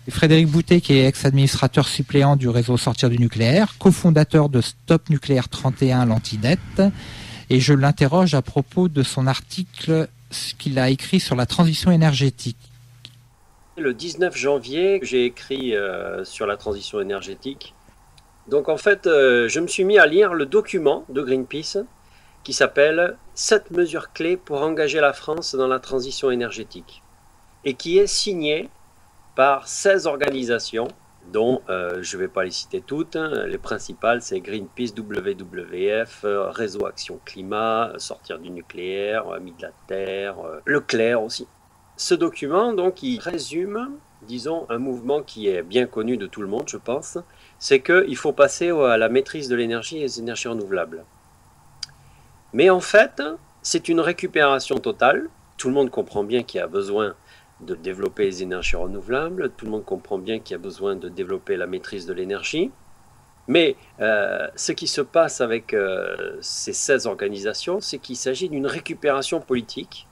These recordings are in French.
Frédéric Boutet, qui est ex-administrateur suppléant du réseau Sortir du nucléaire, cofondateur de Stop Nucléaire 31, l'Antinet, et je l'interroge à propos de son article qu'il a écrit sur la transition énergétique. Le 19 janvier, j'ai écrit sur la transition énergétique. Donc en fait, je me suis mis à lire le document de Greenpeace qui s'appelle « 7 mesures clés pour engager la France dans la transition énergétique » et qui est signé par 16 organisations, dont je ne vais pas les citer toutes. Les principales, c'est Greenpeace, WWF, Réseau Action Climat, Sortir du nucléaire, Amis de la Terre, Leclerc aussi. Ce document, donc, il résume, disons, un mouvement qui est bien connu de tout le monde, je pense, c'est qu'il faut passer à la maîtrise de l'énergie et des énergies renouvelables. Mais en fait, c'est une récupération totale. Tout le monde comprend bien qu'il y a besoin de développer les énergies renouvelables, tout le monde comprend bien qu'il y a besoin de développer la maîtrise de l'énergie. Mais ce qui se passe avec ces 16 organisations, c'est qu'il s'agit d'une récupération politique.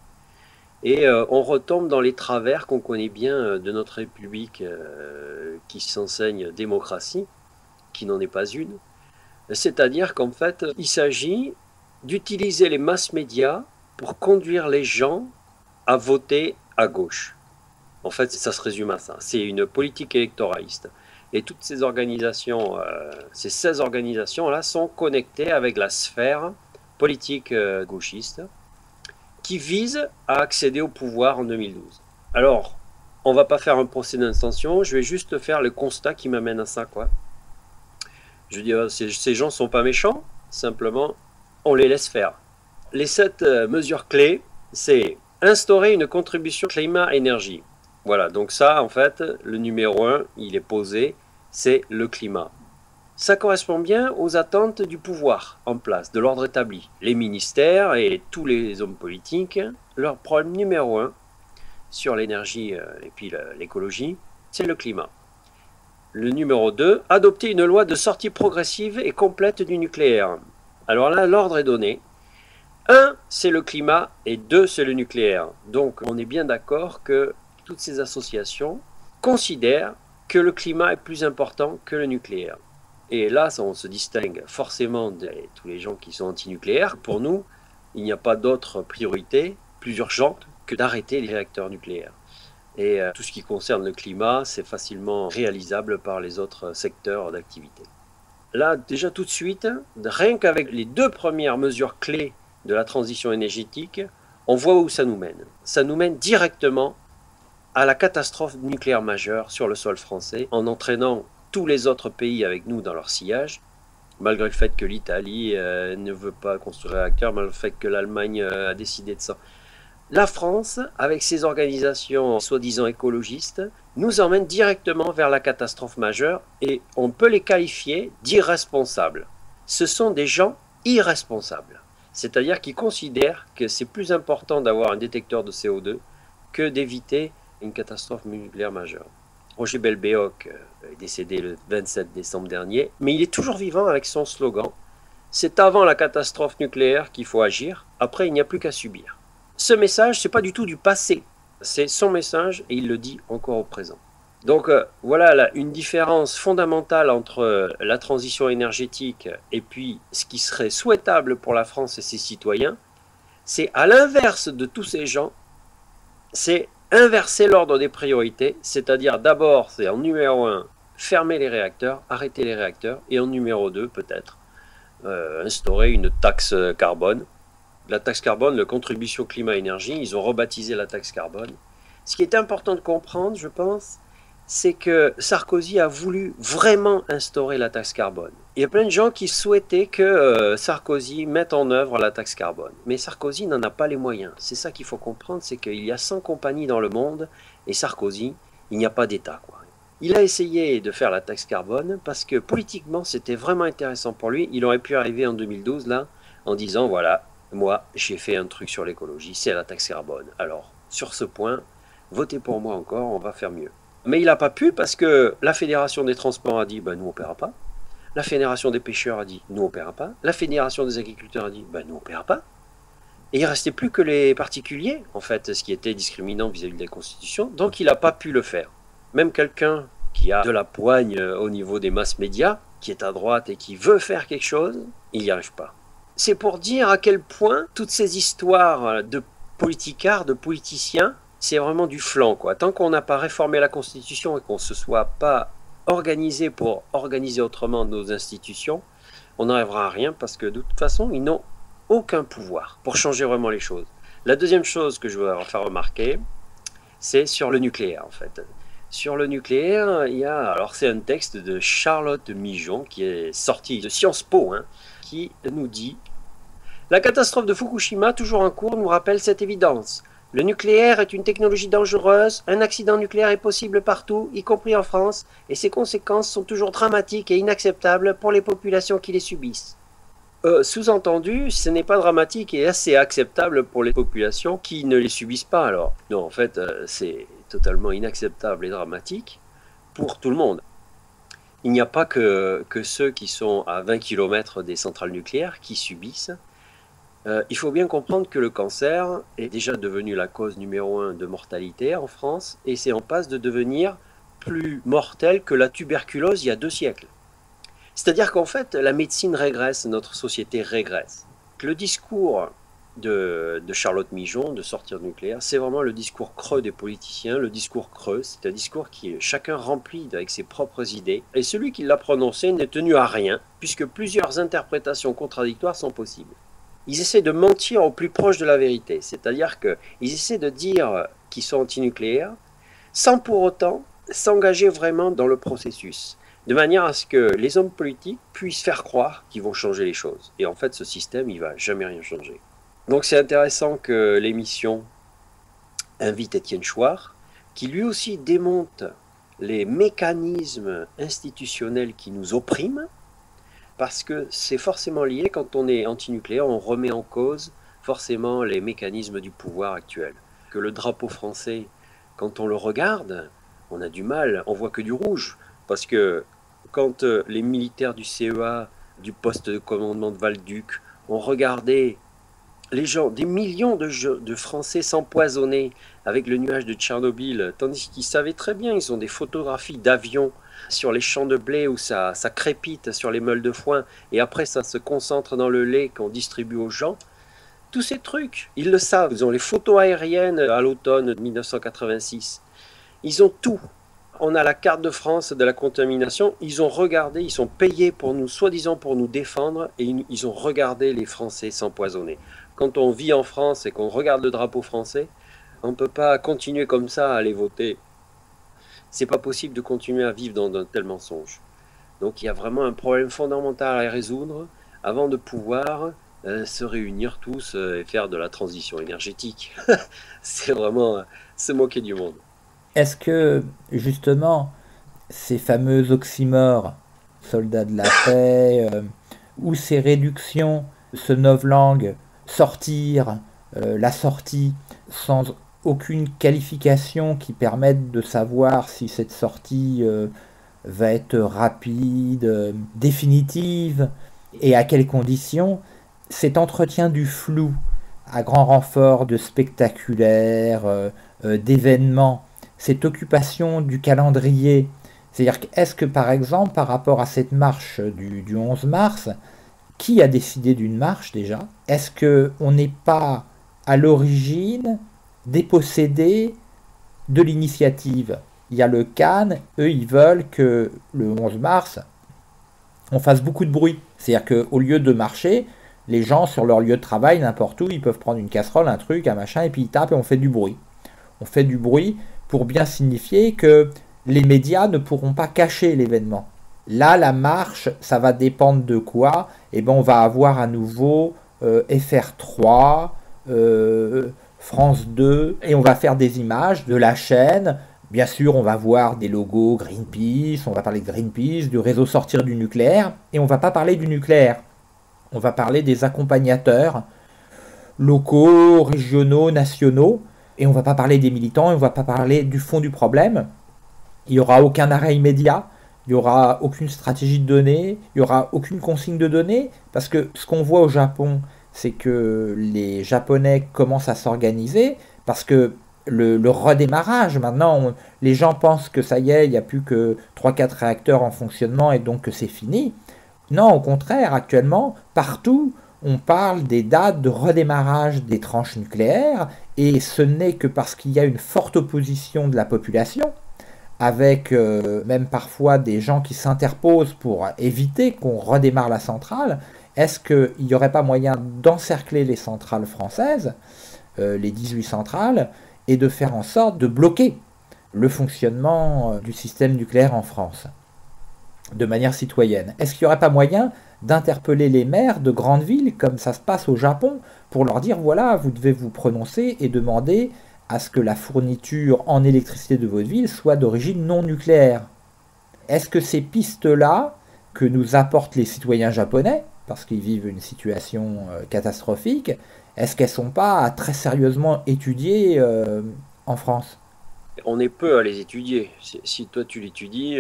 Et on retombe dans les travers qu'on connaît bien de notre République qui s'enseigne démocratie, qui n'en est pas une. C'est-à-dire qu'en fait, il s'agit d'utiliser les masses médias pour conduire les gens à voter à gauche. En fait, ça se résume à ça. C'est une politique électoraliste. Et toutes ces organisations, ces 16 organisations-là, sont connectées avec la sphère politique gauchiste qui vise à accéder au pouvoir en 2012. Alors, on ne va pas faire un procès d'intention, je vais juste faire le constat qui m'amène à ça, quoi. Je veux dire, ces gens ne sont pas méchants, simplement, on les laisse faire. Les 7 mesures clés, c'est instaurer une contribution climat-énergie. Voilà, donc ça, en fait, le numéro 1, il est posé, c'est le climat. Ça correspond bien aux attentes du pouvoir en place, de l'ordre établi. Les ministères et tous les hommes politiques, leur problème numéro 1 sur l'énergie et puis l'écologie, c'est le climat. Le numéro 2, adopter une loi de sortie progressive et complète du nucléaire. Alors là, l'ordre est donné. 1, c'est le climat et 2, c'est le nucléaire. Donc on est bien d'accord que toutes ces associations considèrent que le climat est plus important que le nucléaire. Et là, on se distingue forcément de tous les gens qui sont anti-nucléaires. Pour nous, il n'y a pas d'autre priorité plus urgente que d'arrêter les réacteurs nucléaires. Et tout ce qui concerne le climat, c'est facilement réalisable par les autres secteurs d'activité. Là, déjà tout de suite, rien qu'avec les 2 premières mesures clés de la transition énergétique, on voit où ça nous mène. Ça nous mène directement à la catastrophe nucléaire majeure sur le sol français, en entraînant tous les autres pays avec nous dans leur sillage, malgré le fait que l'Italie ne veut pas construire un réacteur, malgré le fait que l'Allemagne a décidé de ça. La France, avec ses organisations soi-disant écologistes, nous emmène directement vers la catastrophe majeure et on peut les qualifier d'irresponsables. Ce sont des gens irresponsables, c'est-à-dire qui considèrent que c'est plus important d'avoir un détecteur de CO2 que d'éviter une catastrophe nucléaire majeure. Roger Belbéoc est décédé le 27 décembre dernier, mais il est toujours vivant avec son slogan « C'est avant la catastrophe nucléaire qu'il faut agir, après il n'y a plus qu'à subir ». Ce message, ce n'est pas du tout du passé, c'est son message et il le dit encore au présent. Donc voilà là, une différence fondamentale entre la transition énergétique et puis ce qui serait souhaitable pour la France et ses citoyens, c'est à l'inverse de tous ces gens, c'est inverser l'ordre des priorités, c'est-à-dire d'abord, c'est en numéro 1, fermer les réacteurs, arrêter les réacteurs, et en numéro 2, peut-être, instaurer une taxe carbone. La taxe carbone, la contribution climat-énergie, ils ont rebaptisé la taxe carbone. Ce qui est important de comprendre, je pense, c'est que Sarkozy a voulu vraiment instaurer la taxe carbone. Il y a plein de gens qui souhaitaient que Sarkozy mette en œuvre la taxe carbone. Mais Sarkozy n'en a pas les moyens. C'est ça qu'il faut comprendre, c'est qu'il y a 100 compagnies dans le monde, et Sarkozy, il n'y a pas d'État, quoi. Il a essayé de faire la taxe carbone parce que politiquement, c'était vraiment intéressant pour lui. Il aurait pu arriver en 2012, là, en disant, voilà, moi, j'ai fait un truc sur l'écologie, c'est la taxe carbone. Alors, sur ce point, votez pour moi encore, on va faire mieux. Mais il n'a pas pu parce que la Fédération des transports a dit ben, nous on ne paiera pas. La Fédération des pêcheurs a dit nous on ne paiera pas. La Fédération des agriculteurs a dit ben, nous on ne paiera pas. Et il ne restait plus que les particuliers, en fait, ce qui était discriminant vis-à-vis de la Constitution. Donc il n'a pas pu le faire. même quelqu'un qui a de la poigne au niveau des masses médias, qui est à droite et qui veut faire quelque chose, il n'y arrive pas. C'est pour dire à quel point toutes ces histoires de politicards, de politiciens, c'est vraiment du flan, quoi. Tant qu'on n'a pas réformé la Constitution et qu'on ne se soit pas organisé pour organiser autrement nos institutions, on n'arrivera à rien parce que de toute façon, ils n'ont aucun pouvoir pour changer vraiment les choses. La deuxième chose que je veux faire remarquer, c'est sur le nucléaire, en fait. Sur le nucléaire, alors c'est un texte de Charlotte Mijon qui est sorti de Sciences Po, qui nous dit « La catastrophe de Fukushima, toujours en cours, nous rappelle cette évidence. Le nucléaire est une technologie dangereuse, un accident nucléaire est possible partout, y compris en France, et ses conséquences sont toujours dramatiques et inacceptables pour les populations qui les subissent. » Sous-entendu, ce n'est pas dramatique et assez acceptable pour les populations qui ne les subissent pas alors. Non, en fait, c'est totalement inacceptable et dramatique pour tout le monde. Il n'y a pas que ceux qui sont à 20 km des centrales nucléaires qui subissent. Il faut bien comprendre que le cancer est déjà devenu la cause numéro 1 de mortalité en France et c'est en passe de devenir plus mortel que la tuberculose il y a 2 siècles. C'est-à-dire qu'en fait, la médecine régresse, notre société régresse. Le discours de Charlotte Mijon, de sortir du nucléaire, c'est vraiment le discours creux des politiciens, le discours creux, c'est un discours qui est chacun rempli avec ses propres idées, et celui qui l'a prononcé n'est tenu à rien, puisque plusieurs interprétations contradictoires sont possibles. Ils essaient de mentir au plus proche de la vérité, c'est-à-dire qu'ils essaient de dire qu'ils sont antinucléaires, sans pour autant s'engager vraiment dans le processus, de manière à ce que les hommes politiques puissent faire croire qu'ils vont changer les choses. Et en fait, ce système, il ne va jamais rien changer. Donc c'est intéressant que l'émission invite Étienne Chouard, qui lui aussi démonte les mécanismes institutionnels qui nous oppriment, parce que c'est forcément lié, quand on est antinucléaire, on remet en cause forcément les mécanismes du pouvoir actuel. Que le drapeau français, quand on le regarde, on a du mal, on voit que du rouge, parce que quand les militaires du CEA, du poste de commandement de Val-Duc, ont regardé les gens, des millions de Français s'empoisonner avec le nuage de Tchernobyl, tandis qu'ils savaient très bien, ils ont des photographies d'avions sur les champs de blé où ça crépite sur les meules de foin, et après ça se concentre dans le lait qu'on distribue aux gens. Tous ces trucs, ils le savent, ils ont les photos aériennes à l'automne 1986. Ils ont tout. On a la carte de France de la contamination, ils ont regardé, ils sont payés pour nous, soi-disant pour nous défendre, et ils ont regardé les Français s'empoisonner. Quand on vit en France et qu'on regarde le drapeau français, on ne peut pas continuer comme ça à aller voter. C'est pas possible de continuer à vivre dans un tel mensonge. Donc il y a vraiment un problème fondamental à résoudre avant de pouvoir se réunir tous et faire de la transition énergétique. C'est vraiment se moquer du monde. Est-ce que, justement, ces fameux oxymores, soldats de la paix, ou ces réductions, ce novlangue, sortir, la sortie, sans aucune qualification qui permette de savoir si cette sortie va être rapide, définitive, et à quelles conditions, cet entretien du flou, à grand renfort de spectaculaire, d'événements, cette occupation du calendrier, c'est-à-dire est-ce que par exemple par rapport à cette marche du 11 mars, qui a décidé d'une marche déjà? Est-ce qu'on n'est pas à l'origine dépossédé de l'initiative? Il y a le CAN, eux ils veulent que le 11 mars on fasse beaucoup de bruit, c'est-à-dire qu'au lieu de marcher, les gens sur leur lieu de travail, n'importe où, ils peuvent prendre une casserole, un truc, un machin, et puis ils tapent et on fait du bruit. On fait du bruit pour bien signifier que les médias ne pourront pas cacher l'événement. Là, la marche, ça va dépendre de quoi? Eh ben, on va avoir à nouveau FR3, France 2, et on va faire des images de la chaîne. Bien sûr, on va voir des logos Greenpeace, on va parler de Greenpeace, du réseau sortir du nucléaire, et on ne va pas parler du nucléaire. On va parler des accompagnateurs locaux, régionaux, nationaux, et on ne va pas parler des militants, et on ne va pas parler du fond du problème. Il n'y aura aucun arrêt immédiat, il n'y aura aucune stratégie de données, il n'y aura aucune consigne de données, parce que ce qu'on voit au Japon, c'est que les Japonais commencent à s'organiser, parce que le redémarrage. Maintenant, les gens pensent que ça y est, il n'y a plus que 3-4 réacteurs en fonctionnement et donc que c'est fini. Non, au contraire, actuellement, partout, on parle des dates de redémarrage des tranches nucléaires, et ce n'est que parce qu'il y a une forte opposition de la population, avec même parfois des gens qui s'interposent pour éviter qu'on redémarre la centrale. Est-ce qu'il n'y aurait pas moyen d'encercler les centrales françaises, les 18 centrales, et de faire en sorte de bloquer le fonctionnement du système nucléaire en France de manière citoyenne? Est-ce qu'il n'y aurait pas moyen d'interpeller les maires de grandes villes, comme ça se passe au Japon, pour leur dire, voilà, vous devez vous prononcer et demander à ce que la fourniture en électricité de votre ville soit d'origine non nucléaire? Est-ce que ces pistes-là, que nous apportent les citoyens japonais, parce qu'ils vivent une situation catastrophique, est-ce qu'elles ne sont pas très sérieusement étudiées en France? On est peu à les étudier. Si toi tu l'étudies,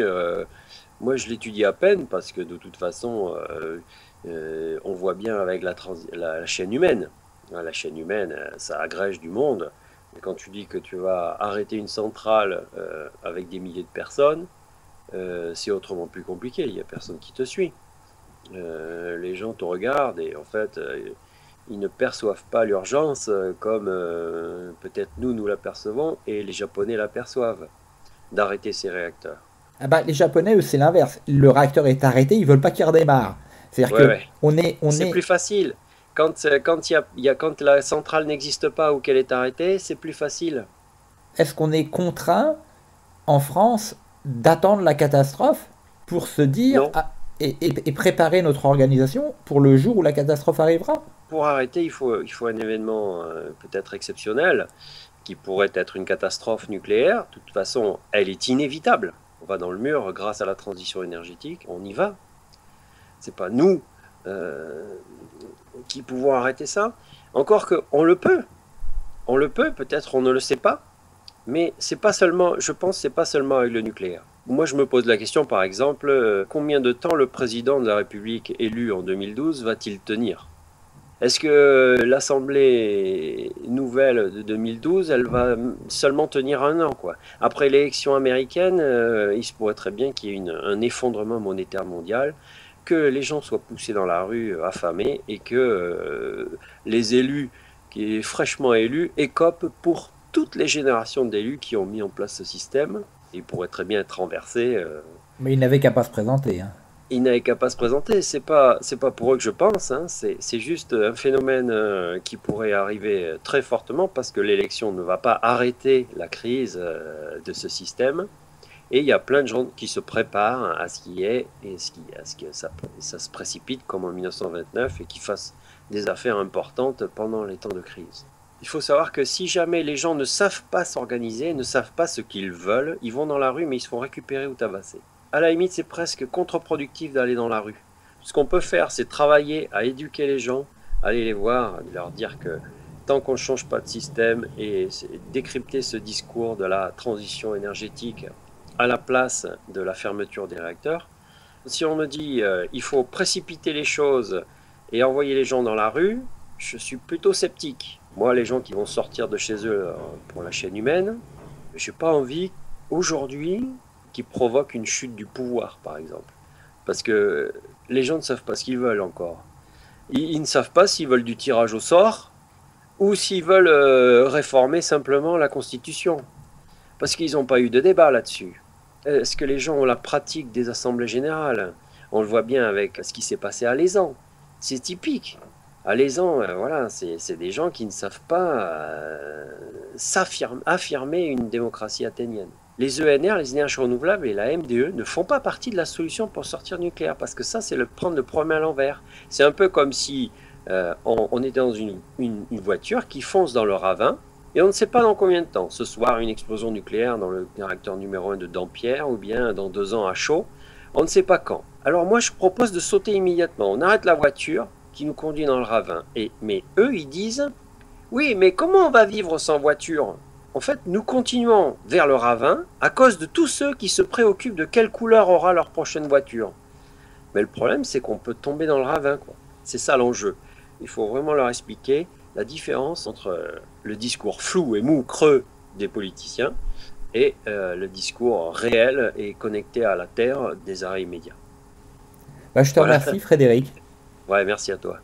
moi je l'étudie à peine parce que de toute façon, on voit bien avec la chaîne humaine. La chaîne humaine, ça agrège du monde. Et quand tu dis que tu vas arrêter une centrale avec des milliers de personnes, c'est autrement plus compliqué. Il n'y a personne qui te suit. Les gens te regardent et en fait, ils ne perçoivent pas l'urgence comme peut-être nous l'apercevons et les Japonais l'aperçoivent, d'arrêter ces réacteurs. Ah bah, les Japonais, eux, c'est l'inverse. Le réacteur est arrêté, ils veulent pas qu'il redémarre. C'est-à-dire que ouais. C'est plus facile. Quand la centrale n'existe pas ou qu'elle est arrêtée, c'est plus facile. Est-ce qu'on est contraint, en France, d'attendre la catastrophe pour se dire et préparer notre organisation pour le jour où la catastrophe arrivera? Pour arrêter, il faut un événement peut-être exceptionnel, qui pourrait être une catastrophe nucléaire. De toute façon, elle est inévitable. On va dans le mur grâce à la transition énergétique, on y va. C'est pas nous qui pouvons arrêter ça. Encore qu'on le peut. On le peut, peut-être on ne le sait pas. Mais c'est pas seulement, je pense, c'est pas seulement avec le nucléaire. Moi, je me pose la question, par exemple, combien de temps le président de la République élu en 2012 va-t-il tenir? Est-ce que l'Assemblée nouvelle de 2012, elle va seulement tenir un an, quoi? Après l'élection américaine, il se pourrait très bien qu'il y ait un effondrement monétaire mondial, que les gens soient poussés dans la rue affamés et que les élus, qui est fraîchement élus, écopent pour toutes les générations d'élus qui ont mis en place ce système. Il pourrait très bien être renversé. Mais ils n'avaient qu'à pas se présenter. Hein. Ils n'avaient qu'à pas se présenter. C'est pas pour eux que je pense. Hein. C'est juste un phénomène qui pourrait arriver très fortement parce que l'élection ne va pas arrêter la crise de ce système. Et il y a plein de gens qui se préparent à ce qu'il y ait et à ce que ça se précipite comme en 1929 et qui fassent des affaires importantes pendant les temps de crise. Il faut savoir que si jamais les gens ne savent pas s'organiser, ne savent pas ce qu'ils veulent, ils vont dans la rue mais ils se font récupérer ou tabasser. À la limite, c'est presque contre-productif d'aller dans la rue. Ce qu'on peut faire, c'est travailler à éduquer les gens, aller les voir, leur dire que tant qu'on ne change pas de système et décrypter ce discours de la transition énergétique à la place de la fermeture des réacteurs. Si on me dit il faut précipiter les choses et envoyer les gens dans la rue, je suis plutôt sceptique. Moi, les gens qui vont sortir de chez eux pour la chaîne humaine, je n'ai pas envie aujourd'hui qu'ils provoquent une chute du pouvoir, par exemple. Parce que les gens ne savent pas ce qu'ils veulent encore. Ils ne savent pas s'ils veulent du tirage au sort ou s'ils veulent réformer simplement la Constitution. Parce qu'ils n'ont pas eu de débat là-dessus. Est-ce que les gens ont la pratique des assemblées générales? On le voit bien avec ce qui s'est passé à Lézan. C'est typique. À Lézan, voilà, c'est des gens qui ne savent pas affirmer une démocratie athénienne. Les ENR, les énergies renouvelables et la MDE ne font pas partie de la solution pour sortir du nucléaire. Parce que ça, c'est prendre le problème à l'envers. C'est un peu comme si on était dans une voiture qui fonce dans le ravin. Et on ne sait pas dans combien de temps. Ce soir, une explosion nucléaire dans le réacteur numéro 1 de Dampierre, ou bien dans 2 ans à Chaux. On ne sait pas quand. Alors moi, je propose de sauter immédiatement. On arrête la voiture qui nous conduit dans le ravin. Mais eux, ils disent, oui, mais comment on va vivre sans voiture? En fait, nous continuons vers le ravin à cause de tous ceux qui se préoccupent de quelle couleur aura leur prochaine voiture. Mais le problème, c'est qu'on peut tomber dans le ravin, quoi. C'est ça l'enjeu. Il faut vraiment leur expliquer la différence entre le discours flou et mou, creux des politiciens et le discours réel et connecté à la terre des arrêts immédiats. Je te remercie, Frédéric. Ouais, merci à toi.